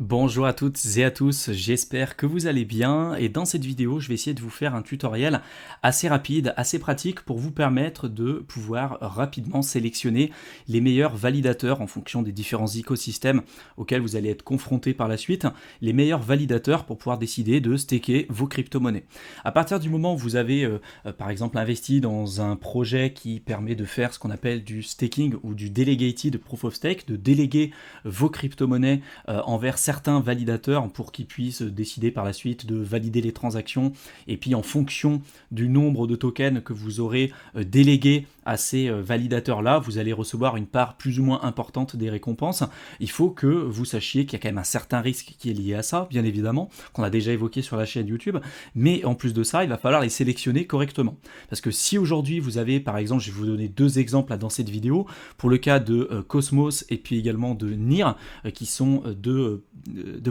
Bonjour à toutes et à tous, j'espère que vous allez bien et dans cette vidéo je vais essayer de vous faire un tutoriel assez rapide, assez pratique pour vous permettre de pouvoir rapidement sélectionner les meilleurs validateurs en fonction des différents écosystèmes auxquels vous allez être confrontés par la suite, les meilleurs validateurs pour pouvoir décider de staker vos crypto-monnaies. À partir du moment où vous avez par exemple investi dans un projet qui permet de faire ce qu'on appelle du staking ou du delegated proof of stake, de déléguer vos crypto-monnaies envers certains validateurs pour qu'ils puissent décider par la suite de valider les transactions et puis en fonction du nombre de tokens que vous aurez délégués à ces validateurs-là, vous allez recevoir une part plus ou moins importante des récompenses. Il faut que vous sachiez qu'il y a quand même un certain risque qui est lié à ça, bien évidemment, qu'on a déjà évoqué sur la chaîne YouTube, mais en plus de ça, il va falloir les sélectionner correctement. Parce que si aujourd'hui vous avez, par exemple, je vais vous donner deux exemples là, dans cette vidéo, pour le cas de Cosmos et puis également de NIR, qui sont deux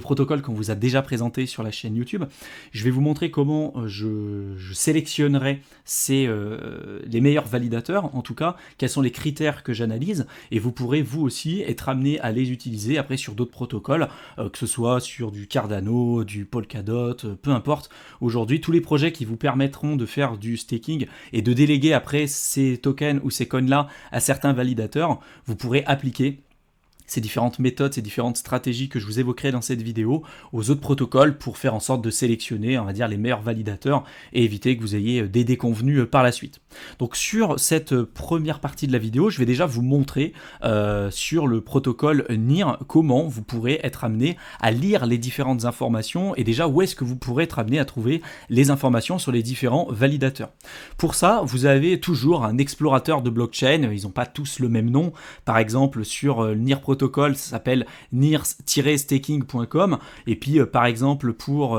protocoles qu'on vous a déjà présentés sur la chaîne YouTube, je vais vous montrer comment je sélectionnerai les meilleurs validateurs, en tout cas, quels sont les critères que j'analyse, et vous pourrez vous aussi être amené à les utiliser après sur d'autres protocoles, que ce soit sur du Cardano, du Polkadot, peu importe. Aujourd'hui, tous les projets qui vous permettront de faire du staking et de déléguer après ces tokens ou ces coins-là à certains validateurs, vous pourrez appliquer ces différentes méthodes, ces différentes stratégies que je vous évoquerai dans cette vidéo aux autres protocoles pour faire en sorte de sélectionner, on va dire, les meilleurs validateurs et éviter que vous ayez des déconvenus par la suite. Donc sur cette première partie de la vidéo, je vais déjà vous montrer sur le protocole NIR comment vous pourrez être amené à lire les différentes informations et déjà où est-ce que vous pourrez être amené à trouver les informations sur les différents validateurs. Pour ça, vous avez toujours un explorateur de blockchain, ils n'ont pas tous le même nom. Par exemple, sur NIR protocole, ça s'appelle nir-staking.com et puis par exemple pour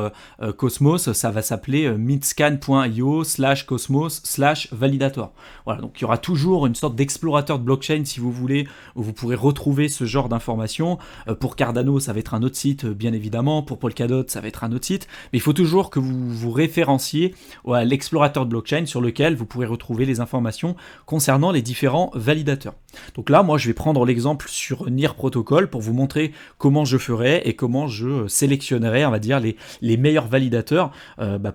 Cosmos, ça va s'appeler mitscan.io/cosmos/validator. Voilà, donc il y aura toujours une sorte d'explorateur de blockchain si vous voulez, où vous pourrez retrouver ce genre d'informations. Pour Cardano, ça va être un autre site, bien évidemment. Pour Polkadot, ça va être un autre site. Mais il faut toujours que vous vous référenciez à l'explorateur de blockchain sur lequel vous pourrez retrouver les informations concernant les différents validateurs. Donc là, moi, je vais prendre l'exemple sur NIR Protocol pour vous montrer comment je ferai et comment je sélectionnerai, on va dire, les meilleurs validateurs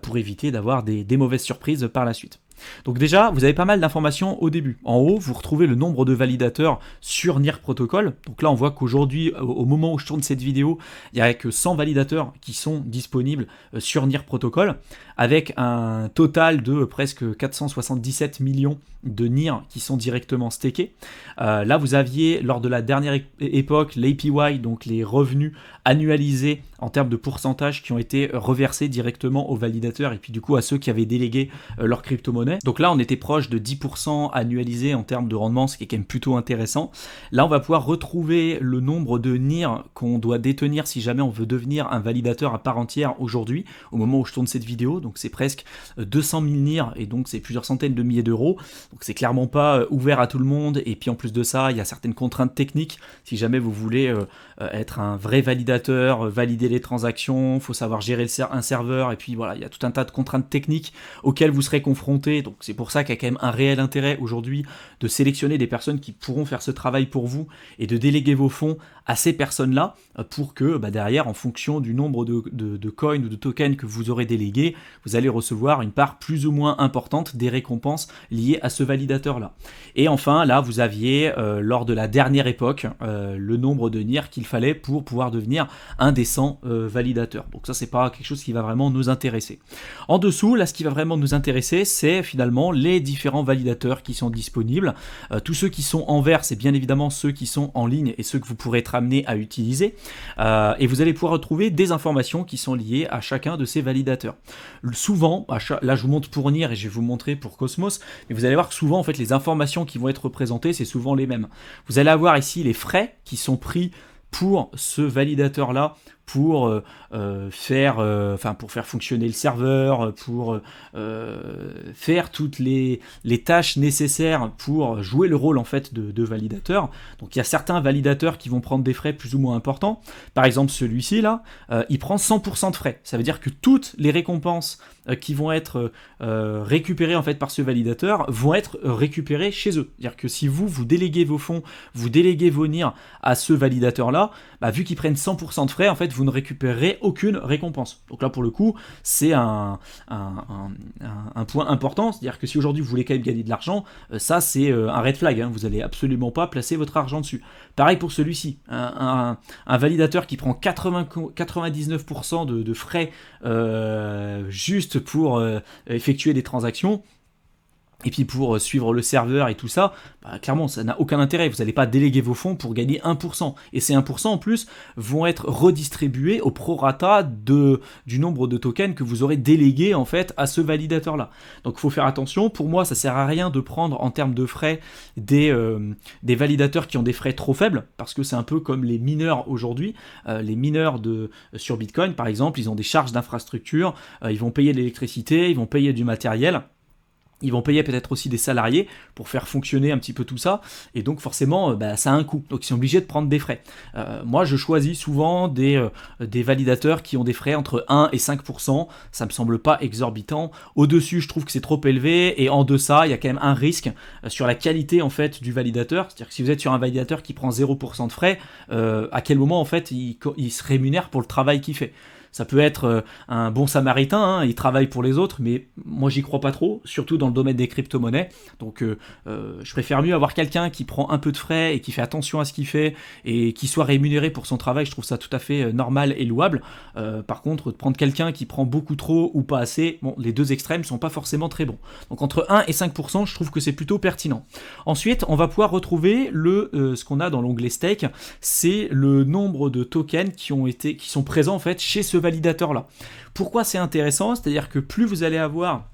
pour éviter d'avoir des mauvaises surprises par la suite. Donc déjà, vous avez pas mal d'informations au début. En haut, vous retrouvez le nombre de validateurs sur NIR Protocol. Donc là, on voit qu'aujourd'hui, au moment où je tourne cette vidéo, il n'y a que 100 validateurs qui sont disponibles sur NIR Protocol, avec un total de presque 477 millions de NIR qui sont directement stakés. Là, vous aviez, lors de la dernière époque, l'APY, donc les revenus annualisés en termes de pourcentage qui ont été reversés directement aux validateurs et puis du coup à ceux qui avaient délégué leur crypto-monnaie. Donc là, on était proche de 10% annualisé en termes de rendement, ce qui est quand même plutôt intéressant. Là, on va pouvoir retrouver le nombre de NIR qu'on doit détenir si jamais on veut devenir un validateur à part entière aujourd'hui, au moment où je tourne cette vidéo. Donc c'est presque 200 000 NIR et donc c'est plusieurs centaines de milliers d'euros. Donc c'est clairement pas ouvert à tout le monde. Et puis en plus de ça, il y a certaines contraintes techniques. Si jamais vous voulez être un vrai validateur, valider les transactions, il faut savoir gérer un serveur. Et puis voilà, il y a tout un tas de contraintes techniques auxquelles vous serez confrontés. Donc c'est pour ça qu'il y a quand même un réel intérêt aujourd'hui de sélectionner des personnes qui pourront faire ce travail pour vous et de déléguer vos fonds à ces personnes-là pour que derrière, en fonction du nombre de coins ou de tokens que vous aurez délégués, vous allez recevoir une part plus ou moins importante des récompenses liées à ce validateur-là. Et enfin, là, vous aviez, lors de la dernière époque, le nombre de NIR qu'il fallait pour pouvoir devenir un des 100 validateurs. Donc ça, c'est pas quelque chose qui va vraiment nous intéresser. En dessous, là, ce qui va vraiment nous intéresser, c'est finalement les différents validateurs qui sont disponibles. Tous ceux qui sont en vert, c'est bien évidemment ceux qui sont en ligne et ceux que vous pourrez être amenés à utiliser. Et vous allez pouvoir retrouver des informations qui sont liées à chacun de ces validateurs. Souvent, là je vous montre pour NIR et je vais vous montrer pour Cosmos, mais vous allez voir que souvent en fait les informations qui vont être représentées, c'est souvent les mêmes. Vous allez avoir ici les frais qui sont pris pour ce validateur-là, pour faire fonctionner le serveur, pour faire toutes les tâches nécessaires pour jouer le rôle en fait de validateur. Donc il y a certains validateurs qui vont prendre des frais plus ou moins importants. Par exemple celui-ci là, il prend 100% de frais. Ça veut dire que toutes les récompenses qui vont être récupérées en fait par ce validateur vont être récupérées chez eux. C'est-à-dire que si vous déléguez vos fonds, vous déléguez vos NIR à ce validateur là, vu qu'ils prennent 100% de frais, en fait vous vous ne récupérerez aucune récompense. Donc là, pour le coup, c'est un point important, c'est-à-dire que si aujourd'hui vous voulez quand même gagner de l'argent, ça c'est un red flag, hein, vous n'allez absolument pas placer votre argent dessus. Pareil pour celui-ci, un validateur qui prend 99% de frais juste pour effectuer des transactions, et puis pour suivre le serveur et tout ça, clairement ça n'a aucun intérêt, vous n'allez pas déléguer vos fonds pour gagner 1%, et ces 1% en plus vont être redistribués au prorata du nombre de tokens que vous aurez délégués en fait à ce validateur là. Donc il faut faire attention, pour moi ça sert à rien de prendre en termes de frais des validateurs qui ont des frais trop faibles, parce que c'est un peu comme les mineurs aujourd'hui, les mineurs sur Bitcoin par exemple, ils ont des charges d'infrastructure, ils vont payer de l'électricité, ils vont payer du matériel, ils vont payer peut-être aussi des salariés pour faire fonctionner un petit peu tout ça, et donc forcément ça a un coût, donc ils sont obligés de prendre des frais. Moi je choisis souvent des validateurs qui ont des frais entre 1 et 5%, ça me semble pas exorbitant. Au-dessus je trouve que c'est trop élevé, et en deçà il y a quand même un risque sur la qualité en fait du validateur, c'est-à-dire que si vous êtes sur un validateur qui prend 0% de frais, à quel moment en fait il se rémunère pour le travail qu'il fait. Ça peut être un bon samaritain, hein, il travaille pour les autres, mais moi j'y crois pas trop, surtout dans le domaine des crypto-monnaies. Donc je préfère mieux avoir quelqu'un qui prend un peu de frais et qui fait attention à ce qu'il fait et qui soit rémunéré pour son travail, je trouve ça tout à fait normal et louable. Par contre, de prendre quelqu'un qui prend beaucoup trop ou pas assez, bon, les deux extrêmes sont pas forcément très bons. Donc entre 1 et 5%, je trouve que c'est plutôt pertinent. Ensuite, on va pouvoir retrouver ce qu'on a dans l'onglet stake, c'est le nombre de tokens qui sont présents en fait chez ce validateur là. Pourquoi c'est intéressant? C'est-à-dire que plus vous allez avoir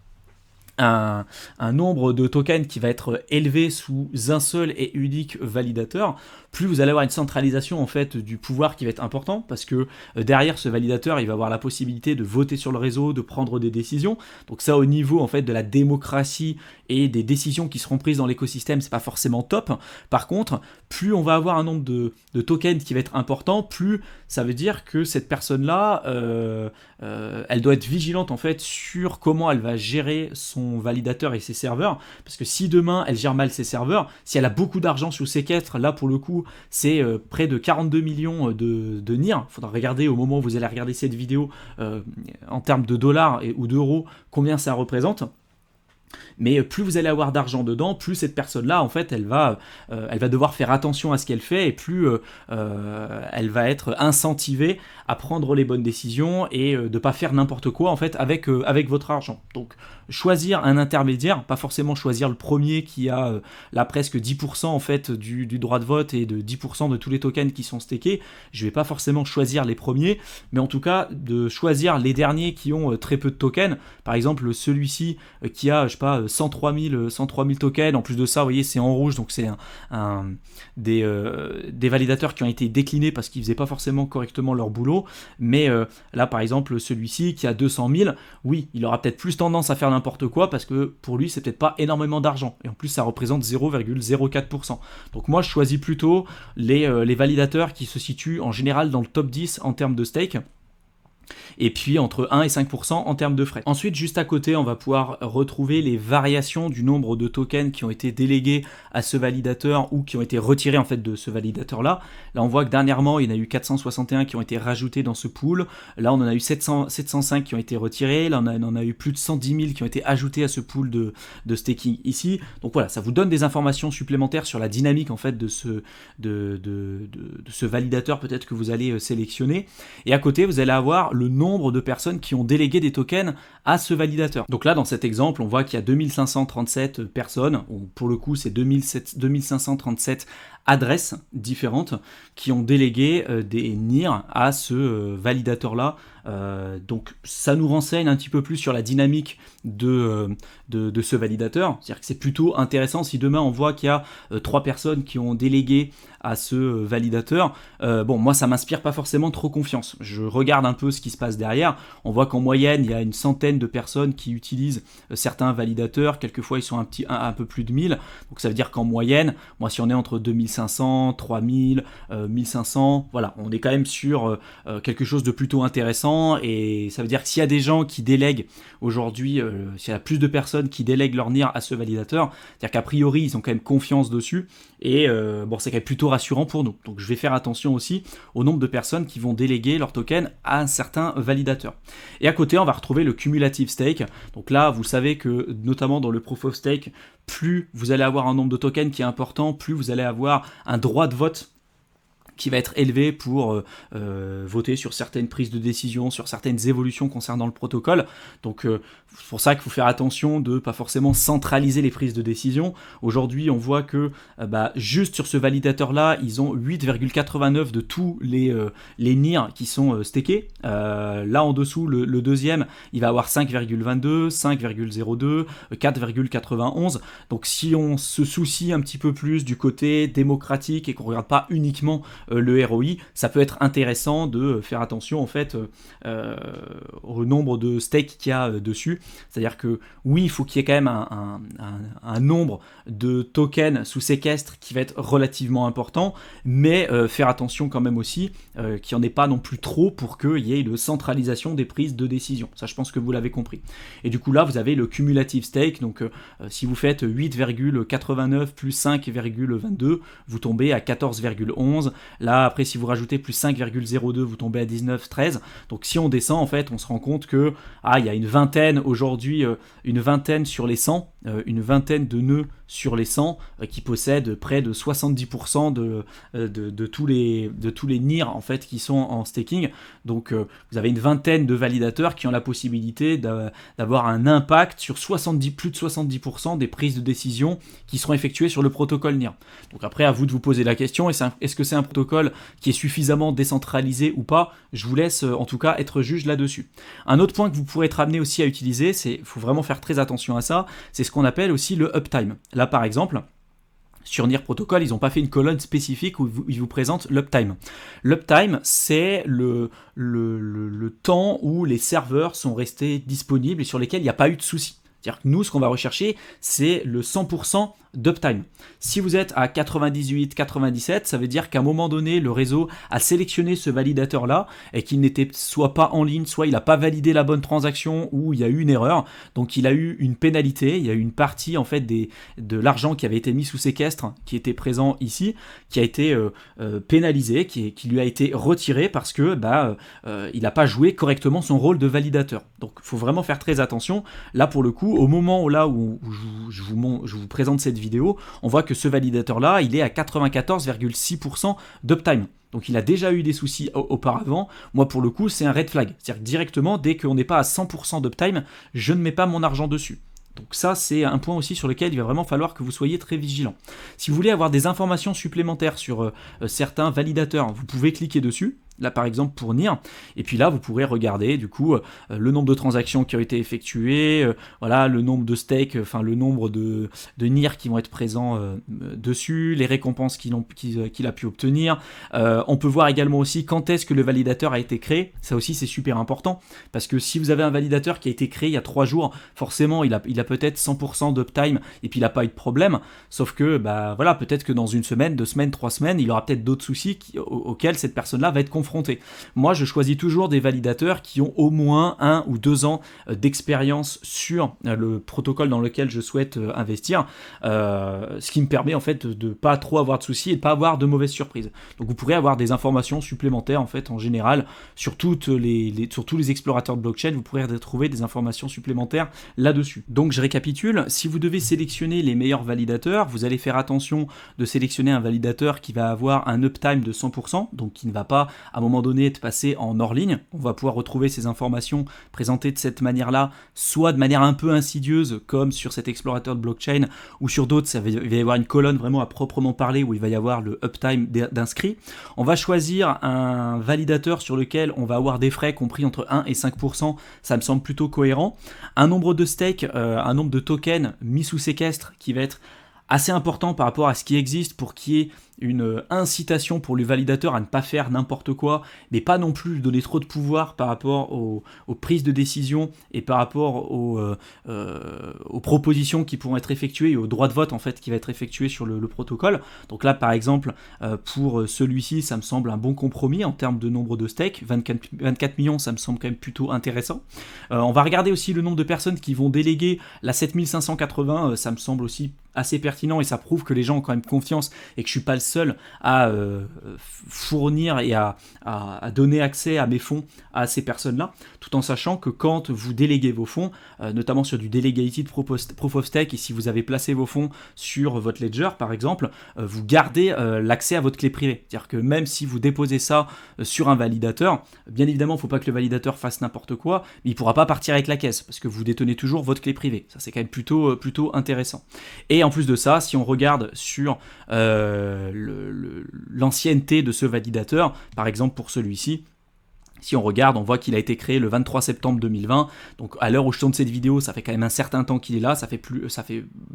un nombre de tokens qui va être élevé sous un seul et unique validateur, plus vous allez avoir une centralisation en fait du pouvoir qui va être important, parce que derrière ce validateur il va avoir la possibilité de voter sur le réseau, de prendre des décisions. Donc ça, au niveau en fait de la démocratie et des décisions qui seront prises dans l'écosystème, c'est pas forcément top. Par contre, plus on va avoir un nombre de tokens qui va être important, plus ça veut dire que cette personne là elle doit être vigilante en fait sur comment elle va gérer son validateur et ses serveurs, parce que si demain elle gère mal ses serveurs, si elle a beaucoup d'argent sous séquestre, là pour le coup c'est près de 42 millions de NIR. Il faudra regarder au moment où vous allez regarder cette vidéo en termes de dollars ou d'euros combien ça représente. Mais plus vous allez avoir d'argent dedans, plus cette personne-là, en fait, elle va devoir faire attention à ce qu'elle fait, et plus elle va être incentivée à prendre les bonnes décisions et de ne pas faire n'importe quoi, en fait, avec votre argent. Donc, choisir un intermédiaire, pas forcément choisir le premier qui a là presque 10% en fait du droit de vote et de 10% de tous les tokens qui sont stakés. Je vais pas forcément choisir les premiers, mais en tout cas de choisir les derniers qui ont très peu de tokens. Par exemple, celui-ci qui a, je sais pas, 103 000 tokens. En plus de ça, vous voyez, c'est en rouge, donc c'est des validateurs qui ont été déclinés parce qu'ils faisaient pas forcément correctement leur boulot. Mais là, par exemple, celui-ci qui a 200 000, oui, il aura peut-être plus tendance à faire n'importe quoi, parce que pour lui c'est peut-être pas énormément d'argent, et en plus ça représente 0,04%. Donc moi je choisis plutôt les validateurs qui se situent en général dans le top 10 en termes de stake, et puis entre 1 et 5% en termes de frais. Ensuite, juste à côté, on va pouvoir retrouver les variations du nombre de tokens qui ont été délégués à ce validateur ou qui ont été retirés en fait de ce validateur-là. Là, on voit que dernièrement, il y en a eu 461 qui ont été rajoutés dans ce pool. Là, on en a eu 705 qui ont été retirés. Là, on en a eu plus de 110 000 qui ont été ajoutés à ce pool de staking ici. Donc voilà, ça vous donne des informations supplémentaires sur la dynamique en fait de ce validateur peut-être que vous allez sélectionner. Et à côté, vous allez avoir le nombre de personnes qui ont délégué des tokens à ce validateur. Donc là, dans cet exemple, on voit qu'il y a 2537 personnes, pour le coup c'est 2537 adresses différentes qui ont délégué des NIR à ce validateur-là. Donc ça nous renseigne un petit peu plus sur la dynamique de ce validateur. C'est-à-dire que c'est plutôt intéressant si demain on voit qu'il y a 3 personnes qui ont délégué à ce validateur. Bon, moi ça m'inspire pas forcément trop confiance. Je regarde un peu ce qui se passe derrière. On voit qu'en moyenne il y a une centaine de personnes qui utilisent certains validateurs. Quelquefois ils sont un peu plus de 1000. Donc ça veut dire qu'en moyenne, moi si on est entre 2500 2500, 3000, 1500, voilà, on est quand même sur quelque chose de plutôt intéressant, et ça veut dire que s'il y a des gens qui délèguent aujourd'hui, s'il y a plus de personnes qui délèguent leur NIR à ce validateur, c'est-à-dire qu'a priori ils ont quand même confiance dessus, et bon, c'est quand même plutôt rassurant pour nous. Donc je vais faire attention aussi au nombre de personnes qui vont déléguer leur token à un certain validateur. Et à côté, on va retrouver le cumulative stake. Donc là, vous savez que notamment dans le proof of stake, plus vous allez avoir un nombre de tokens qui est important, plus vous allez avoir un droit de vote qui va être élevé pour voter sur certaines prises de décision, sur certaines évolutions concernant le protocole. Donc c'est pour ça qu'il faut faire attention de ne pas forcément centraliser les prises de décision. Aujourd'hui, on voit que juste sur ce validateur-là, ils ont 8,89 de tous les NIR qui sont stakés. Là en dessous, le deuxième, il va avoir 5,22, 5,02, 4,91. Donc si on se soucie un petit peu plus du côté démocratique et qu'on ne regarde pas uniquement le ROI, ça peut être intéressant de faire attention en fait au nombre de stakes qu'il y a dessus. C'est-à-dire que oui, il faut qu'il y ait quand même un nombre de tokens sous séquestre qui va être relativement important, mais faire attention quand même aussi qu'il n'y en ait pas non plus trop pour qu'il y ait une centralisation des prises de décision. Ça, je pense que vous l'avez compris. Et du coup là, vous avez le cumulative stake, donc si vous faites 8,89 plus 5,22, vous tombez à 14,11. Là, après, si vous rajoutez plus 5,02, vous tombez à 19,13. Donc, si on descend, en fait, on se rend compte que il y a une vingtaine aujourd'hui, une vingtaine sur les 100, une vingtaine de nœuds sur les 100 qui possèdent près de 70% de tous les NIR en fait qui sont en staking. Donc, vous avez une vingtaine de validateurs qui ont la possibilité d'avoir un impact sur plus de 70% des prises de décision qui seront effectuées sur le protocole NIR. Donc après, à vous de vous poser la question, est-ce que c'est un protocole qui est suffisamment décentralisé ou pas? Je vous laisse en tout cas être juge là-dessus. Un autre point que vous pourrez être amené aussi à utiliser, il faut vraiment faire très attention à ça, c'est ce qu'on appelle aussi le uptime. Là par exemple, sur NIR Protocol, ils n'ont pas fait une colonne spécifique où ils vous présentent l'uptime. L'uptime, c'est le temps où les serveurs sont restés disponibles et sur lesquels il n'y a pas eu de soucis. C'est-à-dire que nous, ce qu'on va rechercher, c'est le 100% d'uptime. Si vous êtes à 98, 97, ça veut dire qu'à un moment donné, le réseau a sélectionné ce validateur-là et qu'il n'était soit pas en ligne, soit il n'a pas validé la bonne transaction ou il y a eu une erreur. Donc il a eu une pénalité, il y a eu une partie en fait de l'argent qui avait été mis sous séquestre, qui était présent ici, qui a été pénalisé, qui lui a été retiré parce que il n'a pas joué correctement son rôle de validateur. Donc il faut vraiment faire très attention. Là pour le coup, au moment où je vous présente cette vidéo, on voit que ce validateur-là, il est à 94,6% d'uptime. Donc il a déjà eu des soucis auparavant. Moi pour le coup, c'est un red flag. C'est-à-dire que directement, dès qu'on n'est pas à 100% d'uptime, je ne mets pas mon argent dessus. Donc ça, c'est un point aussi sur lequel il va vraiment falloir que vous soyez très vigilant. Si vous voulez avoir des informations supplémentaires sur certains validateurs, vous pouvez cliquer dessus. Là par exemple pour NIR, et puis là vous pourrez regarder du coup le nombre de transactions qui ont été effectuées, le nombre de stakes, le nombre de NIR qui vont être présents dessus, les récompenses qu'il a pu obtenir. On peut voir également aussi quand est-ce que le validateur a été créé. Ça aussi c'est super important, parce que si vous avez un validateur qui a été créé il y a 3 jours, forcément il a peut-être 100% d'uptime et puis il n'a pas eu de problème, sauf que peut-être que dans une semaine, 2 semaines, 3 semaines, il aura peut-être d'autres soucis auxquels cette personne-là va être confrontée. Moi, je choisis toujours des validateurs qui ont au moins 1 ou 2 ans d'expérience sur le protocole dans lequel je souhaite investir, ce qui me permet en fait de ne pas trop avoir de soucis et de ne pas avoir de mauvaises surprises. Donc vous pourrez avoir des informations supplémentaires en fait en général sur tous les explorateurs de blockchain, vous pourrez trouver des informations supplémentaires là-dessus. Donc je récapitule, si vous devez sélectionner les meilleurs validateurs, vous allez faire attention de sélectionner un validateur qui va avoir un uptime de 100%, donc qui ne va pas à un moment donné être passé en hors ligne. On va pouvoir retrouver ces informations présentées de cette manière-là, soit de manière un peu insidieuse, comme sur cet explorateur de blockchain, ou sur d'autres, il va y avoir une colonne vraiment à proprement parler où il va y avoir le uptime d'inscrits. On va choisir un validateur sur lequel on va avoir des frais compris entre 1 et 5%, ça me semble plutôt cohérent. Un nombre de stakes, un nombre de tokens mis sous séquestre qui va être assez important par rapport à ce qui existe pour qu'il y ait une incitation pour les validateurs à ne pas faire n'importe quoi, mais pas non plus donner trop de pouvoir par rapport aux prises de décision et par rapport aux propositions qui pourront être effectuées et au droit de vote en fait qui va être effectué sur le protocole. Donc là par exemple pour celui-ci ça me semble un bon compromis en termes de nombre de stakes, 24 millions ça me semble quand même plutôt intéressant. On va regarder aussi le nombre de personnes qui vont déléguer la 7580, ça me semble aussi assez pertinent et ça prouve que les gens ont quand même confiance et que je suis pas le seul à fournir et à donner accès à mes fonds à ces personnes-là, tout en sachant que quand vous déléguez vos fonds, notamment sur du Delegated Proof of Stake, et si vous avez placé vos fonds sur votre ledger par exemple, vous gardez l'accès à votre clé privée. C'est-à-dire que même si vous déposez ça sur un validateur, bien évidemment il ne faut pas que le validateur fasse n'importe quoi, mais il ne pourra pas partir avec la caisse, parce que vous détenez toujours votre clé privée. Ça c'est quand même plutôt intéressant. Et en plus de ça, si on regarde sur l'ancienneté de ce validateur, par exemple pour celui-ci, si on regarde, on voit qu'il a été créé le 23 septembre 2020, donc à l'heure où je tourne cette vidéo, ça fait quand même un certain temps qu'il est là, ça fait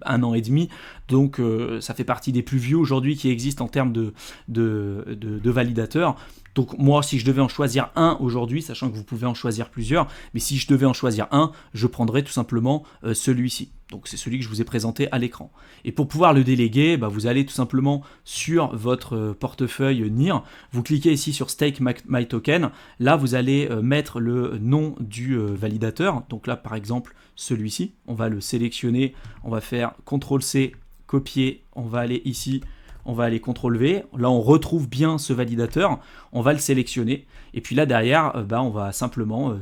1 an et demi, donc ça fait partie des plus vieux aujourd'hui qui existent en termes de validateurs. Donc moi, si je devais en choisir un aujourd'hui, sachant que vous pouvez en choisir plusieurs, mais si je devais en choisir un, je prendrais tout simplement celui-ci. Donc c'est celui que je vous ai présenté à l'écran. Et pour pouvoir le déléguer, vous allez tout simplement sur votre portefeuille NIR, vous cliquez ici sur Stake My Token, là vous allez mettre le nom du validateur, donc là par exemple celui-ci, on va le sélectionner, on va faire CTRL-C, copier, on va aller ici, on va aller CTRL-V, là on retrouve bien ce validateur, on va le sélectionner, et puis là derrière, on va simplement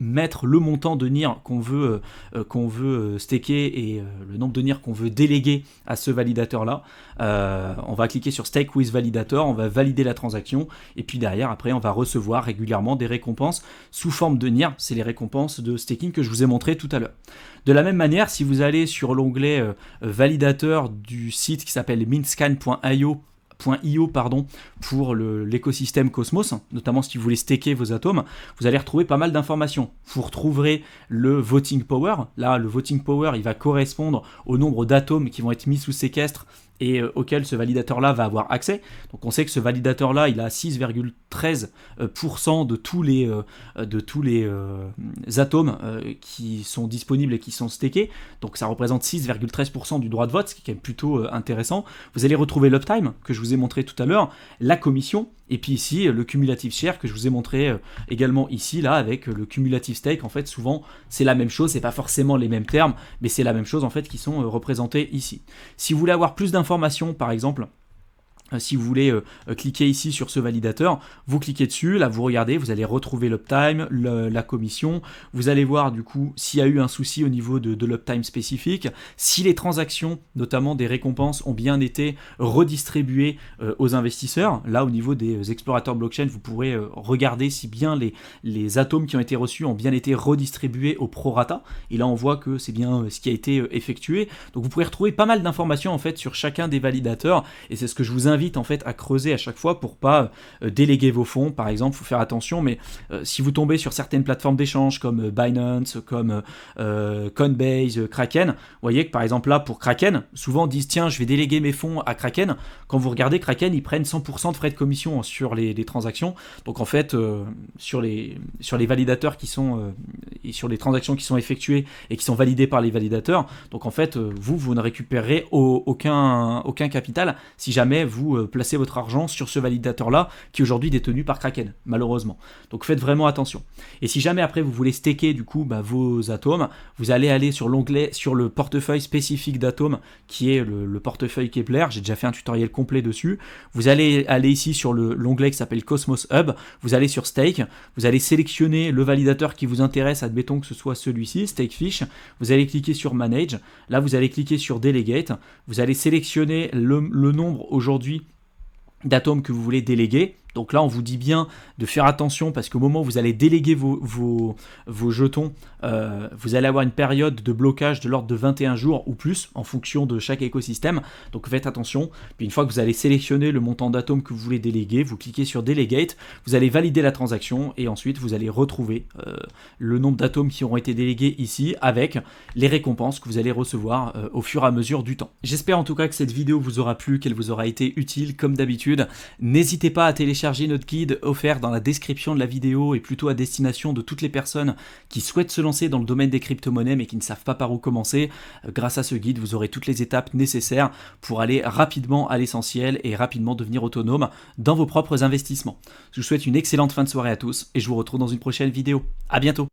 mettre le montant de NIR qu'on veut staker et le nombre de NIR qu'on veut déléguer à ce validateur-là. On va cliquer sur Stake with Validator, on va valider la transaction, et puis derrière, après, on va recevoir régulièrement des récompenses sous forme de NIR, c'est les récompenses de staking que je vous ai montré tout à l'heure. De la même manière, si vous allez sur l'onglet validateur du site qui s'appelle mintscan.io pour l'écosystème Cosmos, notamment si vous voulez staker vos atomes, vous allez retrouver pas mal d'informations. Vous retrouverez le voting power. Là, le voting power, il va correspondre au nombre d'atomes qui vont être mis sous séquestre et auquel ce validateur-là va avoir accès. Donc on sait que ce validateur-là, il a 6,13% de tous les atomes qui sont disponibles et qui sont stakés. Donc ça représente 6,13% du droit de vote, ce qui est quand même plutôt intéressant. Vous allez retrouver l'uptime, que je vous ai montré tout à l'heure, la commission, et puis ici, le cumulative share que je vous ai montré également ici, là, avec le cumulative stake. En fait, souvent, c'est la même chose, c'est pas forcément les mêmes termes, mais c'est la même chose, en fait, qui sont représentés ici. Si vous voulez avoir plus d'informations, par exemple, si vous voulez cliquer ici sur ce validateur, vous cliquez dessus, là vous regardez, vous allez retrouver l'uptime, la commission, vous allez voir du coup s'il y a eu un souci au niveau de l'uptime spécifique, si les transactions, notamment des récompenses, ont bien été redistribuées aux investisseurs. Là au niveau des explorateurs blockchain, vous pourrez regarder si bien les atomes qui ont été reçus ont bien été redistribués au prorata, et là on voit que c'est bien ce qui a été effectué. Donc vous pourrez retrouver pas mal d'informations en fait sur chacun des validateurs, et c'est ce que je vous invite en fait à creuser à chaque fois pour pas déléguer vos fonds. Par exemple, il faut faire attention, mais si vous tombez sur certaines plateformes d'échange comme Binance, comme Coinbase, Kraken, vous voyez que par exemple là pour Kraken, souvent disent tiens je vais déléguer mes fonds à Kraken. Quand vous regardez Kraken, ils prennent 100% de frais de commission sur les transactions. Donc en fait sur les validateurs qui sont et sur les transactions qui sont effectuées et qui sont validées par les validateurs, donc en fait vous ne récupérez aucun capital si jamais vous placez votre argent sur ce validateur-là, qui est aujourd'hui détenu par Kraken, malheureusement. Donc faites vraiment attention. Et si jamais après vous voulez staker du coup vos atomes, vous allez aller sur l'onglet, sur le portefeuille spécifique d'atomes, qui est le portefeuille Kepler. J'ai déjà fait un tutoriel complet dessus. Vous allez aller ici sur l'onglet qui s'appelle Cosmos Hub, vous allez sur Stake, vous allez sélectionner le validateur qui vous intéresse, admettons que ce soit celui-ci, Stakefish, vous allez cliquer sur Manage, là vous allez cliquer sur Delegate, vous allez sélectionner le nombre aujourd'hui d'atomes que vous voulez déléguer. Donc là, on vous dit bien de faire attention parce qu'au moment où vous allez déléguer vos jetons, vous allez avoir une période de blocage de l'ordre de 21 jours ou plus en fonction de chaque écosystème. Donc faites attention. Puis une fois que vous allez sélectionner le montant d'atomes que vous voulez déléguer, vous cliquez sur Delegate, vous allez valider la transaction et ensuite vous allez retrouver le nombre d'atomes qui auront été délégués ici avec les récompenses que vous allez recevoir au fur et à mesure du temps. J'espère en tout cas que cette vidéo vous aura plu, qu'elle vous aura été utile comme d'habitude. N'hésitez pas à télécharger notre guide offert dans la description de la vidéo et plutôt à destination de toutes les personnes qui souhaitent se lancer dans le domaine des crypto-monnaies mais qui ne savent pas par où commencer. Grâce à ce guide, vous aurez toutes les étapes nécessaires pour aller rapidement à l'essentiel et rapidement devenir autonome dans vos propres investissements. Je vous souhaite une excellente fin de soirée à tous et je vous retrouve dans une prochaine vidéo. À bientôt.